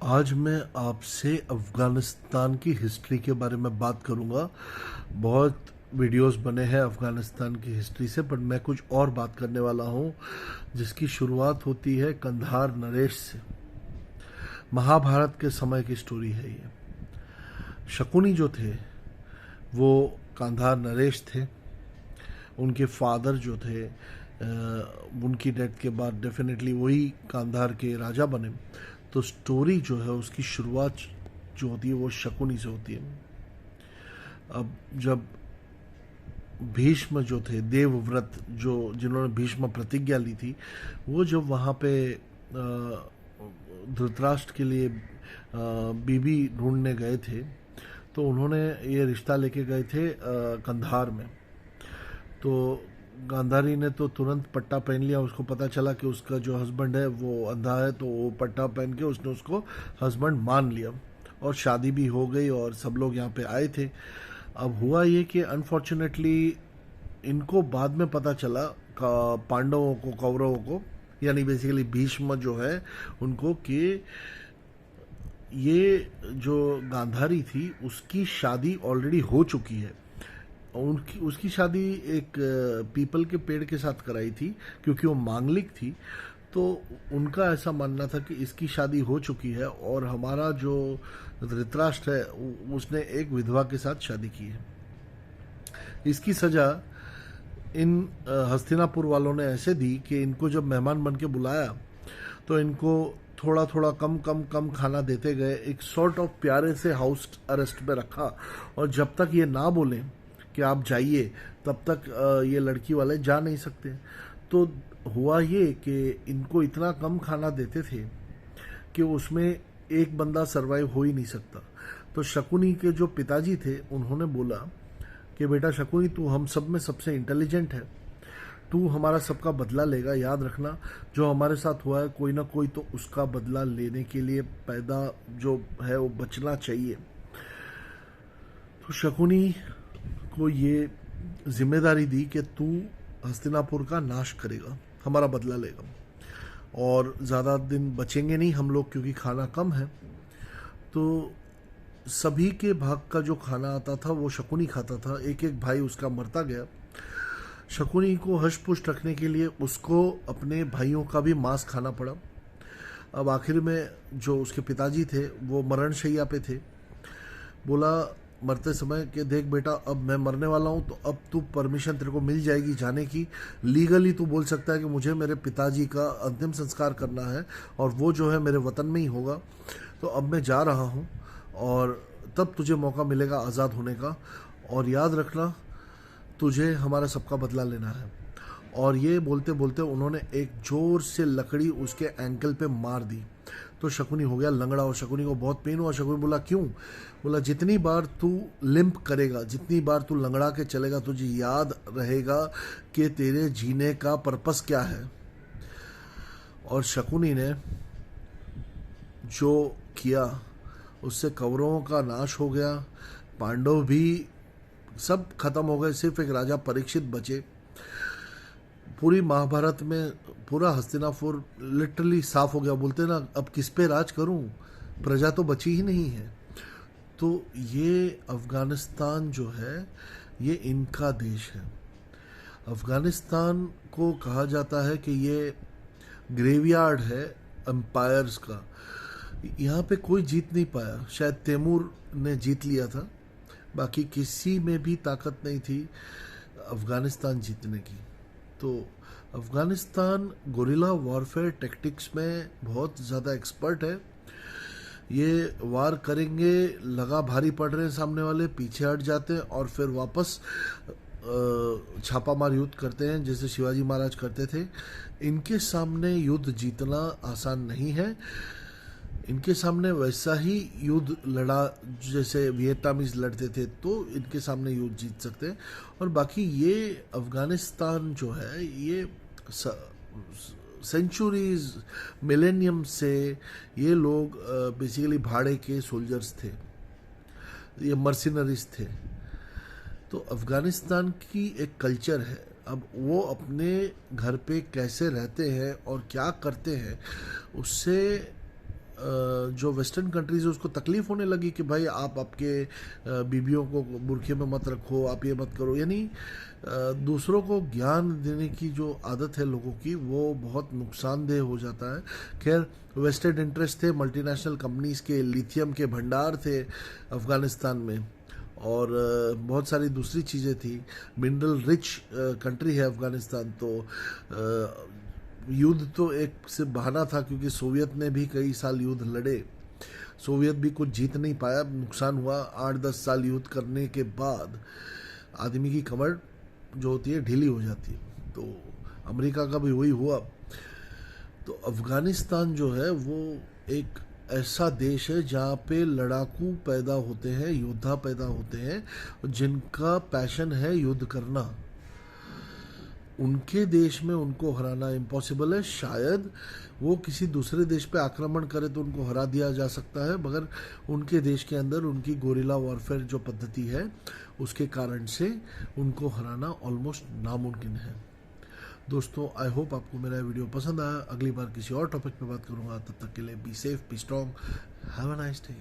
आज मैं आपसे अफ़गानिस्तान की हिस्ट्री के बारे में बात करूंगा। बहुत वीडियोस बने हैं अफ़गानिस्तान की हिस्ट्री से, पर मैं कुछ और बात करने वाला हूं जिसकी शुरुआत होती है कंधार नरेश से। महाभारत के समय की स्टोरी है ये। शकुनी जो थे वो कंधार नरेश थे। उनके फादर जो थे उनकी डेथ के बाद डेफिनेटली वही कंधार के राजा बने। तो स्टोरी जो है उसकी शुरुआत जो होती है वो शकुनी से होती है। अब जब भीष्म जो थे देवव्रत, जो जिन्होंने भीष्म प्रतिज्ञा ली थी, वो जब वहाँ पे धृतराष्ट्र के लिए बीबी ढूंढने गए थे, तो उन्होंने ये रिश्ता लेके गए थे कंधार में। तो गांधारी ने तो तुरंत पट्टा पहन लिया। उसको पता चला कि उसका जो हस्बैंड है वो अंधा है, तो वो पट्टा पहन के उसने उसको हस्बैंड मान लिया और शादी भी हो गई और सब लोग यहाँ पे आए थे। अब हुआ ये कि अनफॉर्चुनेटली इनको बाद में पता चला पांडवों को, कौरवों को, यानी बेसिकली भीष्म जो है उनको, कि ये जो गांधारी थी उसकी शादी ऑलरेडी हो चुकी है। उसकी शादी एक पीपल के पेड़ के साथ कराई थी क्योंकि वो मांगलिक थी। तो उनका ऐसा मानना था कि इसकी शादी हो चुकी है और हमारा जो धृतराष्ट्र है उसने एक विधवा के साथ शादी की है। इसकी सजा इन हस्तिनापुर वालों ने ऐसे दी कि इनको जब मेहमान बन के बुलाया तो इनको थोड़ा थोड़ा कम कम कम खाना देते गए। एक सॉर्ट ऑफ प्यारे से हाउस अरेस्ट पे रखा, और जब तक ये ना बोलें कि आप जाइए तब तक ये लड़की वाले जा नहीं सकते। तो हुआ ये कि इनको इतना कम खाना देते थे कि उसमें एक बंदा सरवाइव हो ही नहीं सकता। तो शकुनी के जो पिताजी थे उन्होंने बोला कि बेटा शकुनी, तू हम सब में सबसे इंटेलिजेंट है, तू हमारा सबका बदला लेगा। याद रखना, जो हमारे साथ हुआ है कोई ना कोई तो उसका बदला लेने के लिए पैदा जो है वो बचना चाहिए। तो शकुनी को ये जिम्मेदारी दी कि तू हस्तिनापुर का नाश करेगा, हमारा बदला लेगा, और ज़्यादा दिन बचेंगे नहीं हम लोग क्योंकि खाना कम है। तो सभी के भाग का जो खाना आता था वो शकुनी खाता था। एक एक भाई उसका मरता गया। शकुनी को हष्ट पुष्ट रखने के लिए उसको अपने भाइयों का भी मांस खाना पड़ा। अब आखिर में जो उसके पिताजी थे वो मरणशैया पे थे। बोला मरते समय कि देख बेटा, अब मैं मरने वाला हूँ, तो अब तू परमिशन तेरे को मिल जाएगी जाने की। लीगली तू बोल सकता है कि मुझे मेरे पिताजी का अंतिम संस्कार करना है और वो जो है मेरे वतन में ही होगा। तो अब मैं जा रहा हूँ और तब तुझे मौका मिलेगा आज़ाद होने का, और याद रखना तुझे हमारा सबका बदला लेना है। और ये बोलते बोलते उन्होंने एक जोर से लकड़ी उसके एंकल पे मार दी। तो शकुनी हो गया लंगड़ा और शकुनी को बहुत पेन हुआ। शकुनी बोला क्यों? बोला जितनी बार तू लिम्प करेगा, जितनी बार तू लंगड़ा के चलेगा, तुझे याद रहेगा कि तेरे जीने का पर्पस क्या है। और शकुनी ने जो किया उससे कौरवों का नाश हो गया, पांडव भी सब खत्म हो गए, सिर्फ एक राजा परीक्षित बचे। पूरी महाभारत में पूरा हस्तिनापुर लिटरली साफ हो गया। बोलते ना, अब किस पे राज करूं, प्रजा तो बची ही नहीं है। तो ये अफ़गानिस्तान जो है ये इनका देश है। अफ़गानिस्तान को कहा जाता है कि ये ग्रेवयार्ड है एम्पायर्स का। यहाँ पे कोई जीत नहीं पाया। शायद तैमूर ने जीत लिया था, बाकी किसी में भी ताकत नहीं थी अफ़गानिस्तान जीतने की। तो अफ़गानिस्तान गोरिल्ला वॉरफेयर टैक्टिक्स में बहुत ज़्यादा एक्सपर्ट है। ये वार करेंगे, लगा भारी पड़ रहे हैं सामने वाले, पीछे हट जाते हैं और फिर वापस छापामार युद्ध करते हैं जैसे शिवाजी महाराज करते थे। इनके सामने युद्ध जीतना आसान नहीं है। इनके सामने वैसा ही युद्ध लड़ा जैसे वियतनामीज लड़ते थे, तो इनके सामने युद्ध जीत सकते हैं। और बाकी ये अफ़गानिस्तान जो है ये सेंचुरीज, मिलेनियम से ये लोग बेसिकली भाड़े के सोल्जर्स थे, ये मर्सिनरीज थे। तो अफ़गानिस्तान की एक कल्चर है। अब वो अपने घर पे कैसे रहते हैं और क्या करते हैं उससे जो वेस्टर्न कंट्रीज है उसको तकलीफ होने लगी कि भाई आप आपके बीबियों को बुरखे में मत रखो, आप ये मत करो, यानी दूसरों को ज्ञान देने की जो आदत है लोगों की वो बहुत नुकसानदेह हो जाता है। खैर, वेस्टेड इंटरेस्ट थे, मल्टीनेशनल कंपनीज के लिथियम के भंडार थे अफ़गानिस्तान में, और बहुत सारी दूसरी चीज़ें थी। मिनरल रिच कंट्री है अफ़गानिस्तान। तो युद्ध तो एक सिर्फ बहाना था, क्योंकि सोवियत ने भी कई साल युद्ध लड़े, सोवियत भी कुछ जीत नहीं पाया, नुकसान हुआ। 8-10 साल युद्ध करने के बाद आदमी की कमर जो होती है ढीली हो जाती है। तो अमेरिका का भी वही हुआ। तो अफ़गानिस्तान जो है वो एक ऐसा देश है जहाँ पे लड़ाकू पैदा होते हैं, योद्धा पैदा होते हैं, जिनका पैशन है युद्ध करना। उनके देश में उनको हराना इम्पॉसिबल है। शायद वो किसी दूसरे देश पे आक्रमण करे तो उनको हरा दिया जा सकता है, मगर उनके देश के अंदर उनकी गोरिल्ला वॉरफेयर जो पद्धति है उसके कारण से उनको हराना ऑलमोस्ट नामुमकिन है। दोस्तों, आई होप आपको मेरा वीडियो पसंद आया। अगली बार किसी और टॉपिक पे बात करूंगा, तब तक के लिए be safe, be strong, have a nice day.